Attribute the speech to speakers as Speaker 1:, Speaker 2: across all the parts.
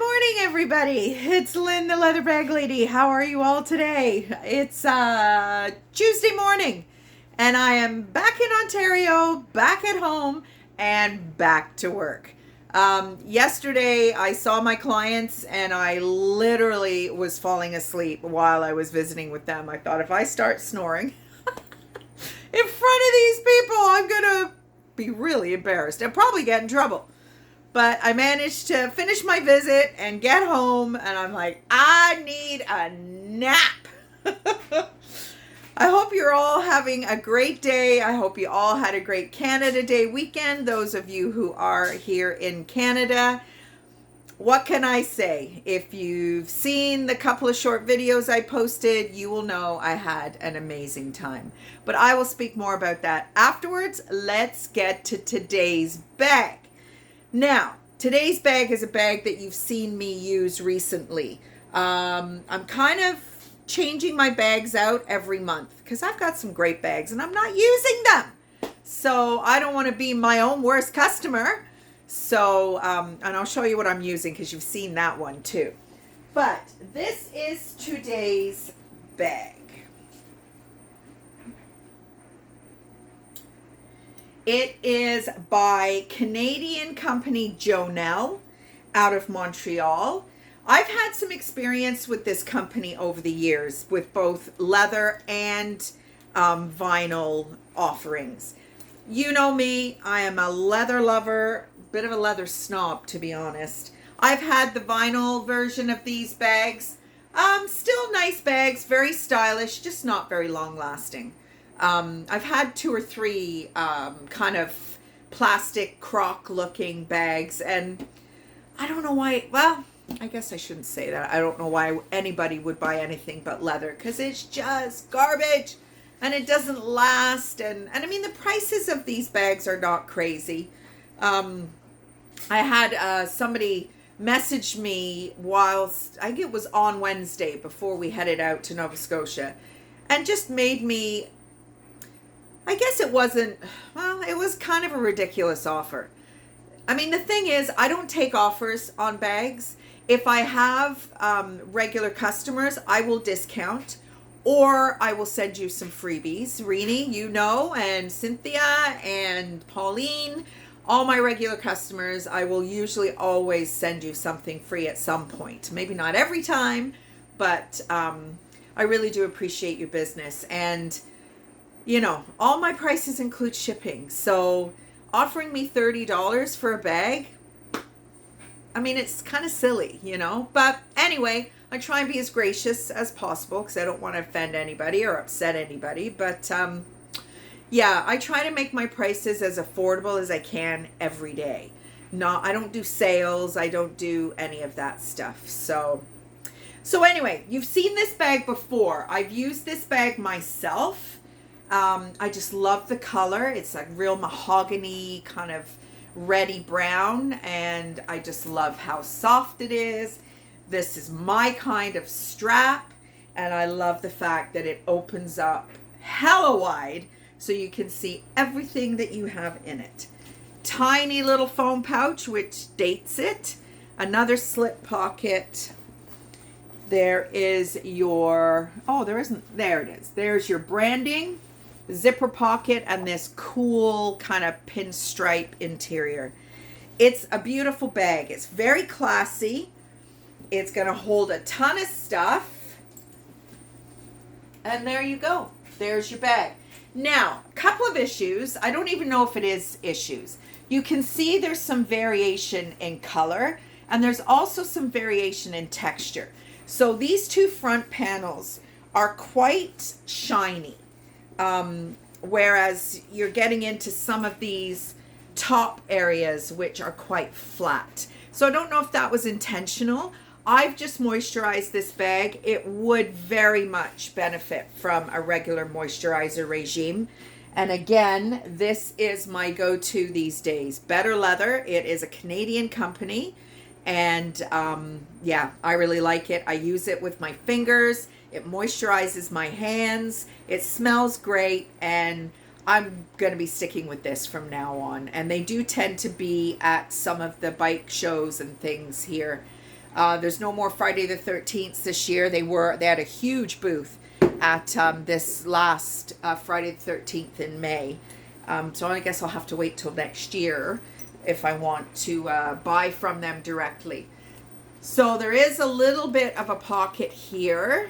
Speaker 1: morning, everybody. It's Lynn, the leather bag lady. How are you all today? It's Tuesday morning, and I am back in Ontario, back at home, and back to work. Yesterday, I saw my clients, and I literally was falling asleep while I was visiting with them. I thought if I start snoring in front of these people, I'm gonna be really embarrassed and probably get in trouble. But I managed to finish my visit and get home, and I'm like, I need a nap. I hope you're all having a great day. I hope you all had a great Canada Day weekend. Those of you who are here in Canada, what can I say? If you've seen the couple of short videos I posted, you will know I had an amazing time. But I will speak more about that afterwards. Let's get to today's bag. Now, today's bag is a bag that you've seen me use recently. I'm kind of changing my bags out every month because I've got some great bags and I'm not using them. So I don't want to be my own worst customer. So, and I'll show you what I'm using because you've seen that one too. But this is today's bag. It is by Canadian company Joanel out of Montreal. I've had some experience with this company over the years with both leather and vinyl offerings. You know me, I am a leather lover, bit of a leather snob to be honest. I've had the vinyl version of these bags. Still nice bags, very stylish, just not very long lasting. I've had 2 or 3 kind of plastic crock looking bags, and I don't know why, well, I guess I shouldn't say that. I don't know why anybody would buy anything but leather because it's just garbage and it doesn't last. And I mean, the prices of these bags are not crazy. I had somebody message me whilst, I think it was on Wednesday before we headed out to Nova Scotia, and just made me, I guess it wasn't, well, it was kind of a ridiculous offer. I mean, the thing is, I don't take offers on bags. If I have regular customers, I will discount, or I will send you some freebies. Rini, you know, and Cynthia and Pauline, all my regular customers, I will usually always send you something free at some point. Maybe not every time, but I really do appreciate your business. And you know, all my prices include shipping. So offering me $30 for a bag, I mean, it's kind of silly, you know. But anyway, I try and be as gracious as possible because I don't want to offend anybody or upset anybody. But yeah, I try to make my prices as affordable as I can every day. I don't do sales. I don't do any of that stuff. So anyway, you've seen this bag before. I've used this bag myself. I just love the color. It's like real mahogany, kind of reddy brown, and I just love how soft it is. This is my kind of strap, and I love the fact that it opens up hella wide so you can see everything that you have in it. Tiny little foam pouch which dates it. Another slip pocket. There is your, oh, there isn't, there it is. There's your branding, zipper pocket, and this cool kind of pinstripe interior. It's a beautiful bag. It's very classy. It's going to hold a ton of stuff. And there you go. There's your bag. Now, a couple of issues. I don't even know if it is issues. You can see there's some variation in color, and there's also some variation in texture. So these 2 front panels are quite shiny. Whereas you're getting into some of these top areas which are quite flat. So I don't know if that was intentional. I've just moisturized this bag. It would very much benefit from a regular moisturizer regime. And again, this is my go-to these days. Better Leather. It is a Canadian company. And yeah, I really like it. I use it with my fingers. It moisturizes my hands. It smells great, and I'm going to be sticking with this from now on. And they do tend to be at some of the bike shows and things here There's no more Friday the 13th this year. They had a huge booth at this last Friday the 13th in May. So I guess I'll have to wait till next year if I want to buy from them directly. So there is a little bit of a pocket here.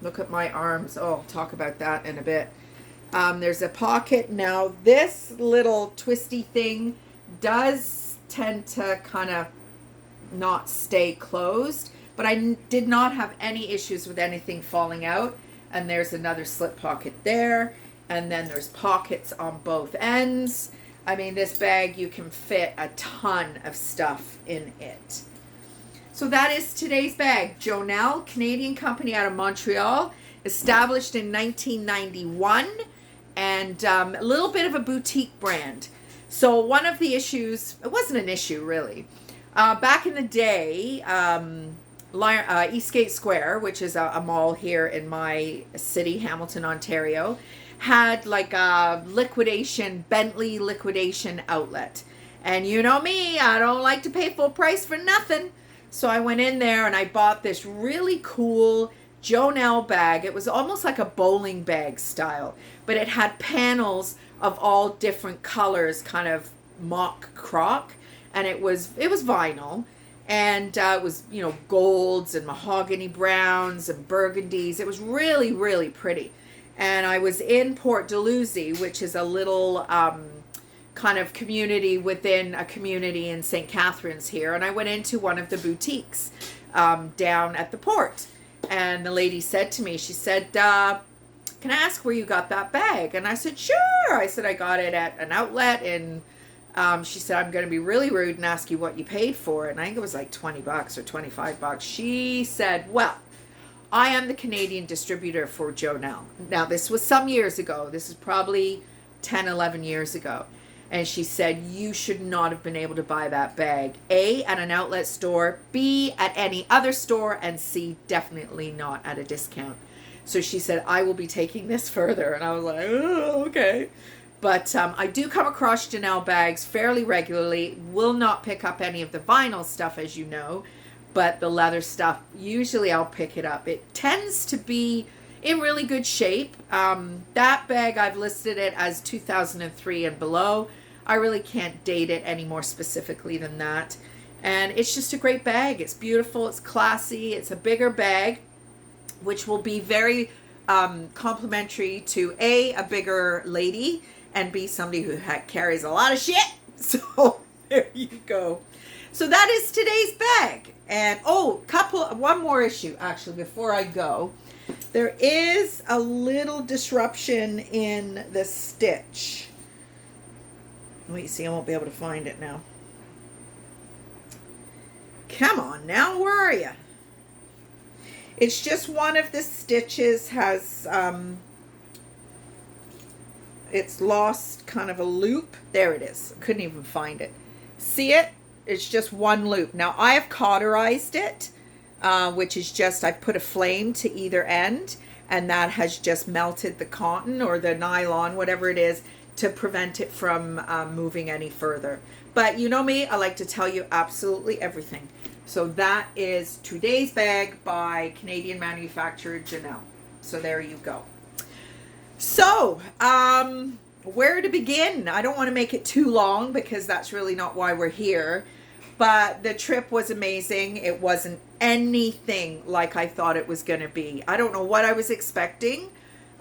Speaker 1: Look at my arms. Oh, I'll talk about that in a bit. There's a pocket. Now, this little twisty thing does tend to kind of not stay closed, but I did not have any issues with anything falling out. And there's another slip pocket there. And then there's pockets on both ends. I mean, this bag, you can fit a ton of stuff in it. So that is today's bag. Joanel, Canadian company out of Montreal, established in 1991, and a little bit of a boutique brand. So one of the issues, it wasn't an issue really. Back in the day, Eastgate Square, which is a mall here in my city, Hamilton, Ontario, had like a Bentley liquidation outlet. And you know me, I don't like to pay full price for nothing. So I went in there and I bought this really cool Joanel bag. It was almost like a bowling bag style, but it had panels of all different colors, kind of mock croc, and it was vinyl, and it was, you know, golds and mahogany browns and burgundies. It was really, really pretty. And I was in Port Dalhousie, which is a little kind of community within a community in St. Catharines here, and I went into one of the boutiques down at the port, and the lady said to me, she said, can I ask where you got that bag? And I said, sure. I said, I got it at an outlet, and she said, I'm going to be really rude and ask you what you paid for it. And I think it was like $20 or $25. She said, well, I am the Canadian distributor for Joanel. Now, this was some years ago. This is probably 10, 11 years ago. And she said, you should not have been able to buy that bag, A, at an outlet store, B, at any other store, and C, definitely not at a discount. So she said, I will be taking this further. And I was like, oh, okay. But I do come across Joanel bags fairly regularly. Will not pick up any of the vinyl stuff, as you know, but the leather stuff, usually I'll pick it up. It tends to be in really good shape. That bag, I've listed it as 2003 and below. I really can't date it any more specifically than that. And it's just a great bag. It's beautiful. It's classy. It's a bigger bag, which will be very complimentary to a bigger lady, and B, somebody who carries a lot of shit. So there you go. So that is today's bag. And one more issue actually before I go. There is a little disruption in the stitch. Wait, see, I won't be able to find it now. Come on now, where are you? It's just one of the stitches has, it's lost kind of a loop. There it is. Couldn't even find it. See it? It's just one loop. Now, I have cauterized it, which is just, I've put a flame to either end, and that has just melted the cotton or the nylon, whatever it is, to prevent it from moving any further. But you know me, I like to tell you absolutely everything. So that is today's bag by Canadian manufacturer Joanel. So there you go. So, where to begin? I don't want to make it too long because that's really not why we're here. But the trip was amazing. It wasn't anything like I thought it was going to be. I don't know what I was expecting.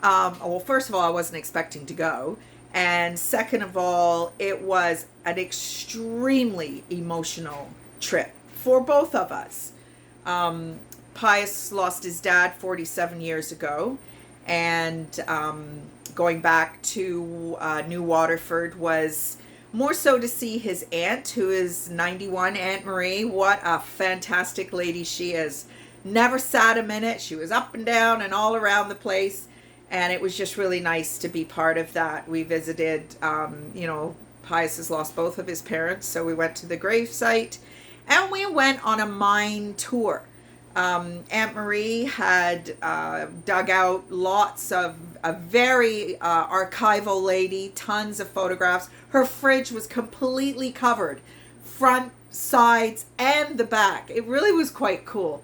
Speaker 1: Well, first of all, I wasn't expecting to go. And second of all, it was an extremely emotional trip for both of us. Pius lost his dad 47 years ago. And going back to New Waterford was more so to see his aunt, who is 91, Aunt Marie. What a fantastic lady she is. Never sat a minute. She was up and down and all around the place. And it was just really nice to be part of that. We visited, Pius has lost both of his parents. So we went to the gravesite and we went on a mine tour. Aunt Marie had dug out lots of a very archival lady, tons of photographs. Her fridge was completely covered, front sides and the back. It really was quite cool.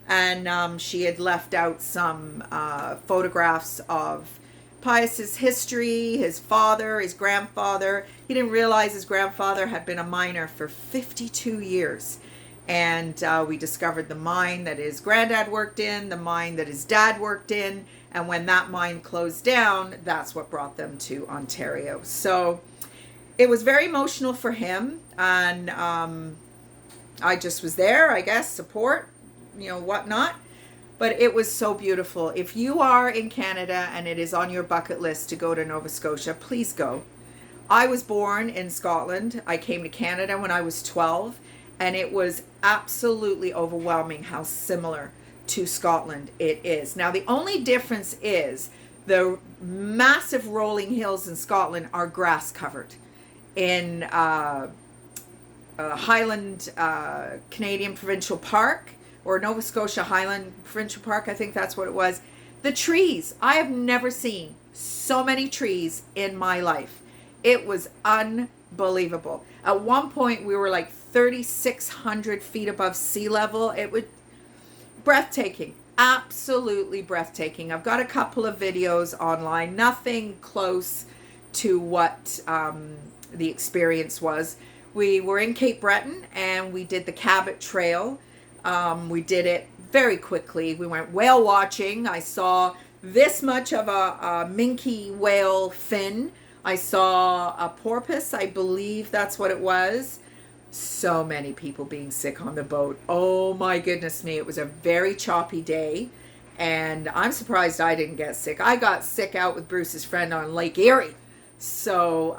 Speaker 1: And she had left out some photographs of Pius's history, his father, his grandfather. He didn't realize his grandfather had been a miner for 52 years. And we discovered the mine that his granddad worked in, the mine that his dad worked in. And when that mine closed down, that's what brought them to Ontario. So it was very emotional for him. And I just was there, I guess, support, whatnot. But it was so beautiful. If you are in Canada and it is on your bucket list to go to Nova Scotia, please go. I was born in Scotland. I came to Canada when I was 12, and it was absolutely overwhelming how similar to Scotland it is. Now, the only difference is the massive rolling hills in Scotland are grass covered. In Highland Canadian Provincial Park, or Nova Scotia Highland Provincial Park, I think that's what it was. The trees, I have never seen so many trees in my life. It was unbelievable. At one point, we were like 3,600 feet above sea level. It was breathtaking, absolutely breathtaking. I've got a couple of videos online, nothing close to what the experience was. We were in Cape Breton and we did the Cabot Trail. We did it very quickly. We went whale watching. I saw this much of a minke whale fin. I saw a porpoise, I believe that's what it was. So many people being sick on the boat. Oh my goodness me. It was a very choppy day. And I'm surprised I didn't get sick. I got sick out with Bruce's friend on Lake Erie. So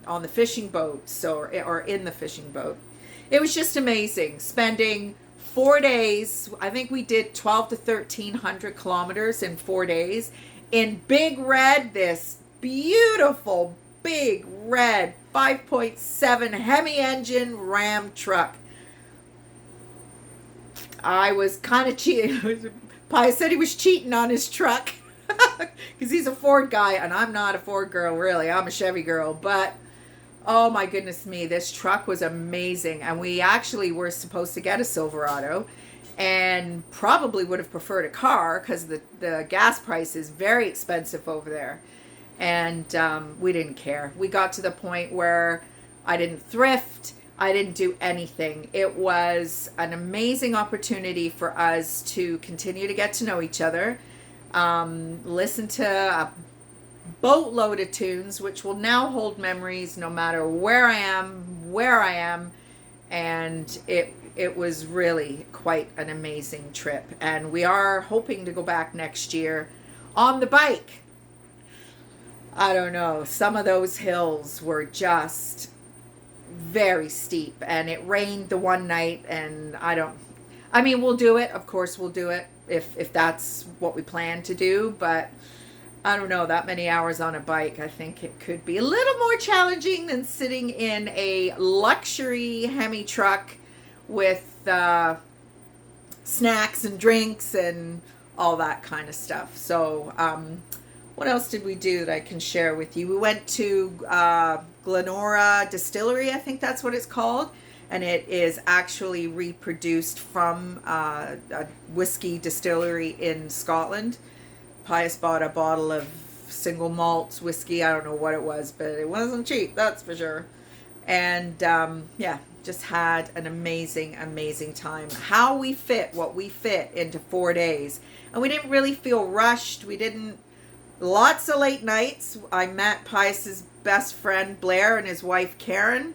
Speaker 1: on the fishing boat, or in the fishing boat. It was just amazing. Spending 4 days, I think we did 12 to 1,300 kilometers in 4 days, in Big Red, this beautiful big red 5.7 Hemi engine Ram truck. I was kind of cheating. Pius said he was cheating on his truck because he's a Ford guy and I'm not a Ford girl, really. I'm a Chevy girl. But oh my goodness me, this truck was amazing. And we actually were supposed to get a Silverado and probably would have preferred a car because the gas price is very expensive over there. And we didn't care. We got to the point where I didn't thrift. I didn't do anything. It was an amazing opportunity for us to continue to get to know each other, listen to a boatload of tunes, which will now hold memories no matter where I am. And it was really quite an amazing trip. And we are hoping to go back next year on the bike. I don't know. Some of those hills were just very steep, and it rained the one night, and we'll do it. Of course we'll do it if that's what we plan to do, but I don't know, that many hours on a bike, I think it could be a little more challenging than sitting in a luxury Hemi truck with snacks and drinks and all that kind of stuff. So, what else did we do that I can share with you? We went to Glenora Distillery, I think that's what it's called. And it is actually reproduced from a whiskey distillery in Scotland. Pius bought a bottle of single malt whiskey. I don't know what it was, but it wasn't cheap, that's for sure. And just had an amazing, amazing time. How we fit what we fit into 4 days. And we didn't really feel rushed. Lots of late nights. I met Pius's best friend Blair and his wife Karen.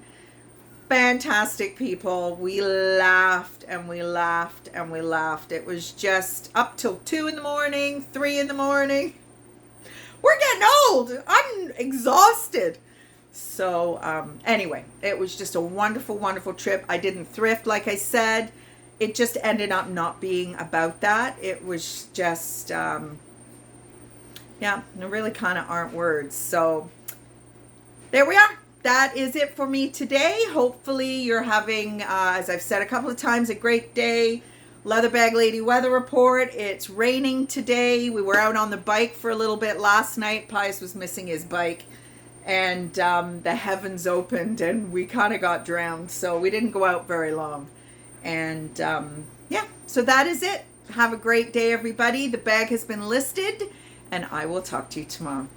Speaker 1: Fantastic people. We laughed and we laughed and we laughed. It was just up till 2 in the morning, 3 in the morning. We're getting old. I'm exhausted. So anyway, it was just a wonderful, wonderful trip. I didn't thrift, like I said. It just ended up not being about that. It was just... there really kind of aren't words. So there we are. That is it for me today. Hopefully you're having, as I've said a couple of times, a great day. Leatherbag Lady weather report. It's raining today. We were out on the bike for a little bit last night. Pius was missing his bike. and the heavens opened and we kind of got drowned. So we didn't go out very long. And yeah, so that is it. Have a great day, everybody. The bag has been listed, and I will talk to you tomorrow.